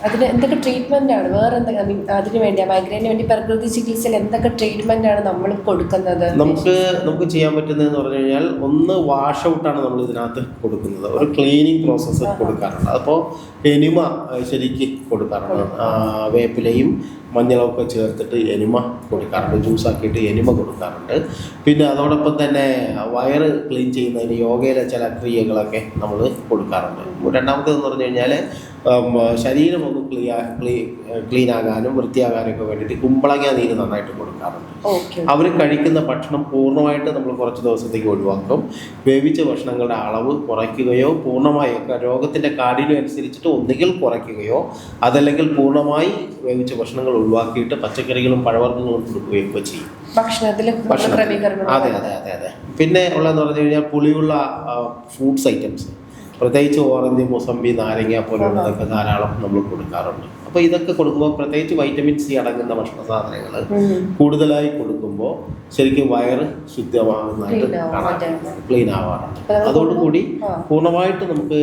അതിന് എന്തൊക്കെ ട്രീറ്റ്മെന്റ് ആണ് വേറെ എന്തൊക്കെ അതിന് വേണ്ടി മൈഗ്രെയിന് വേണ്ടി പ്രകൃതി ചികിത്സയിൽ എന്തൊക്കെ ട്രീറ്റ്മെന്റ് ആണ് നമ്മൾ കൊടുക്കുന്നത്? നമുക്ക് ചെയ്യാൻ പറ്റുന്നതെന്ന് പറഞ്ഞു കഴിഞ്ഞാൽ ഒന്ന് വാഷ് ഔട്ടാണ് നമ്മൾ ഇതിനകത്ത് കൊടുക്കുന്നത്. ഒരു ക്ലീനിങ് പ്രോസസ്സ് കൊടുക്കാറുണ്ട്. അപ്പോൾ എനിമ ശരിക്ക് കൊടുക്കാറുണ്ട്. വേപ്പിലയും മഞ്ഞളൊക്കെ ചേർത്തിട്ട് എനിമ കൊടുക്കാറുണ്ട്. ജ്യൂസാക്കിയിട്ട് എനിമ കൊടുക്കാറുണ്ട്. പിന്നെ അതോടൊപ്പം തന്നെ വയറ് ക്ലീൻ ചെയ്യുന്നതിന് യോഗയിലെ ചില ക്രിയകളൊക്കെ നമ്മൾ കൊടുക്കാറുണ്ട്. രണ്ടാമത്തേതെന്ന് പറഞ്ഞു കഴിഞ്ഞാൽ ശരീരം ഒന്ന് ക്ലീൻ ആകാനും വൃത്തിയാകാനും ഒക്കെ വേണ്ടിയിട്ട് കുമ്പളങ്ങ നീര് നന്നായിട്ട് കൊടുക്കാറുണ്ട്. അവർ കഴിക്കുന്ന ഭക്ഷണം പൂർണ്ണമായിട്ട് നമ്മൾ കുറച്ച് ദിവസത്തേക്ക് ഒഴിവാക്കും. വേവിച്ച ഭക്ഷണങ്ങളുടെ അളവ് കുറയ്ക്കുകയോ പൂർണ്ണമായൊക്കെ രോഗത്തിൻ്റെ കാഠിന്യം അനുസരിച്ചിട്ട് ഒന്നുകിൽ കുറയ്ക്കുകയോ അതല്ലെങ്കിൽ പൂർണ്ണമായി വേവിച്ച ഭക്ഷണങ്ങൾ ഒഴിവാക്കിയിട്ട് പച്ചക്കറികളും പഴവർഗ്ഗങ്ങളും കൊടുക്കുകയൊക്കെ ചെയ്യും ഭക്ഷണത്തിൽ. അതെ അതെ അതെ അതെ. പിന്നെ ഉള്ളതെന്ന് പറഞ്ഞു കഴിഞ്ഞാൽ പുളിയുള്ള ഫ്രൂട്ട്സ് ഐറ്റംസ്, പ്രത്യേകിച്ച് ഓറഞ്ച്, മുസമ്പി, നാരങ്ങ പോലുള്ളതൊക്കെ ധാരാളം നമ്മൾ കൊടുക്കാറുണ്ട്. അപ്പോൾ ഇതൊക്കെ കൊടുക്കുമ്പോൾ പ്രത്യേകിച്ച് വൈറ്റമിൻ സി അടങ്ങുന്ന ഭക്ഷണ സാധനങ്ങൾ കൂടുതലായി കൊടുക്കുമ്പോൾ ശരിക്കും വയറ് ശുദ്ധമാകുന്നതായിട്ട് ക്ലീൻ ആവാറുണ്ട്. അതോടുകൂടി പൂർണ്ണമായിട്ട് നമുക്ക്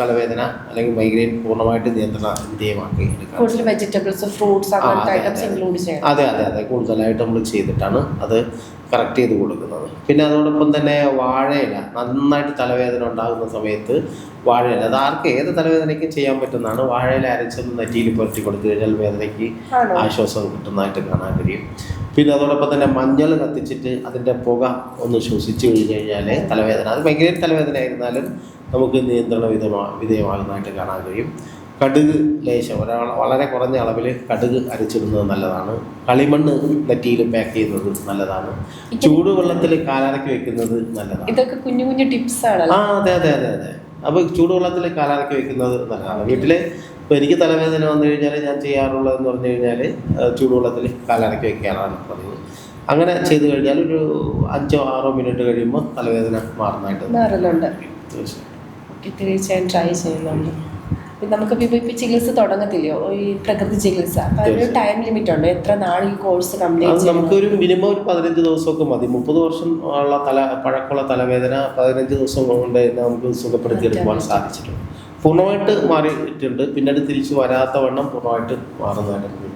തലവേദന അല്ലെങ്കിൽ മൈഗ്രെയിൻ പൂർണ്ണമായിട്ട് നിയന്ത്രണ വിധേയമാക്കി എടുക്കാം. അതെ അതെ അതെ, കൂടുതലായിട്ട് നമ്മൾ ചെയ്തിട്ടാണ് അത് കറക്റ്റ് ചെയ്ത് കൊടുക്കുന്നത്. പിന്നെ അതോടൊപ്പം തന്നെ വാഴയില, നന്നായിട്ട് തലവേദന ഉണ്ടാകുന്ന സമയത്ത് വാഴയില, അത് ആർക്ക് ഏത് തലവേദനയ്ക്കും ചെയ്യാൻ പറ്റുന്നതാണ്. വാഴയില അരച്ചൊന്ന് നെറ്റിയിൽ പുരട്ടി കൊടുത്തു കഴിഞ്ഞാൽ വേദനയ്ക്ക് ആശ്വാസം കിട്ടുന്നതായിട്ട് കാണാൻ കഴിയും. പിന്നെ അതോടൊപ്പം തന്നെ മഞ്ഞൾ കത്തിച്ചിട്ട് അതിൻ്റെ പുക ഒന്ന് ശ്വസിച്ച് കഴിഞ്ഞ് കഴിഞ്ഞാൽ തലവേദന, അത് ഭയങ്കര തലവേദന ആയിരുന്നാലും നമുക്ക് നിയന്ത്രണ വിധേയമാകുന്നതായിട്ട് കാണാൻ കഴിയും. കടുക് ലേശം വളരെ കുറഞ്ഞ അളവിൽ കടുക് അരച്ചിടുന്നത് നല്ലതാണ്. കളിമണ്ണ് നെറ്റിയിൽ പാക്ക് ചെയ്യുന്നത് നല്ലതാണ്. ചൂടുവെള്ളത്തിൽ കാലാരക്കി വെക്കുന്നത് നല്ലതാണ്. ഇതൊക്കെ കുഞ്ഞു കുഞ്ഞു ടിപ്സ് ആണ്. അതെ അതെ അതെ അതെ. അപ്പോൾ ചൂടുവെള്ളത്തിൽ കാലാരക്കി വെക്കുന്നത് നല്ലതാണ്. വീട്ടിൽ ഇപ്പോൾ എനിക്ക് തലവേദന വന്നു കഴിഞ്ഞാൽ ഞാൻ ചെയ്യാറുള്ളതെന്ന് പറഞ്ഞു കഴിഞ്ഞാൽ ചൂടുവെള്ളത്തിൽ കാലാരക്കി വെക്കാനാണ് പതിവ്. അങ്ങനെ ചെയ്ത് കഴിഞ്ഞാൽ ഒരു 5-6 മിനിറ്റ് കഴിയുമ്പോൾ തലവേദന മാറുന്നുണ്ട്. തീർച്ചയായും ട്രൈ ചെയ്യുന്നുണ്ട്. നമുക്കിപ്പോൾ ഇപ്പോൾ ചികിത്സ തുടങ്ങത്തില്ലയോ ഈ പ്രകൃതി ചികിത്സ? അപ്പോൾ അതിന് ടൈം ലിമിറ്റ് ഉണ്ടോ? എത്ര നാൾ ഈ കോഴ്സ് കംപ്ലീറ്റ്? നമുക്കൊരു മിനിമം ഒരു 15 ദിവസമൊക്കെ മതി. 30 വർഷം ഉള്ള പഴക്കമുള്ള തലവേദന 15 ദിവസം കൊണ്ട് തന്നെ നമുക്ക് സുഖപ്പെടുത്തിയെടുക്കുവാൻ സാധിച്ചിട്ടുണ്ട്. പൂർണ്ണമായിട്ട് മാറിയിട്ടുണ്ട്. പിന്നീട് തിരിച്ചു വരാത്ത വണ്ണം പൂർണ്ണമായിട്ട് മാറുന്നതായിട്ട്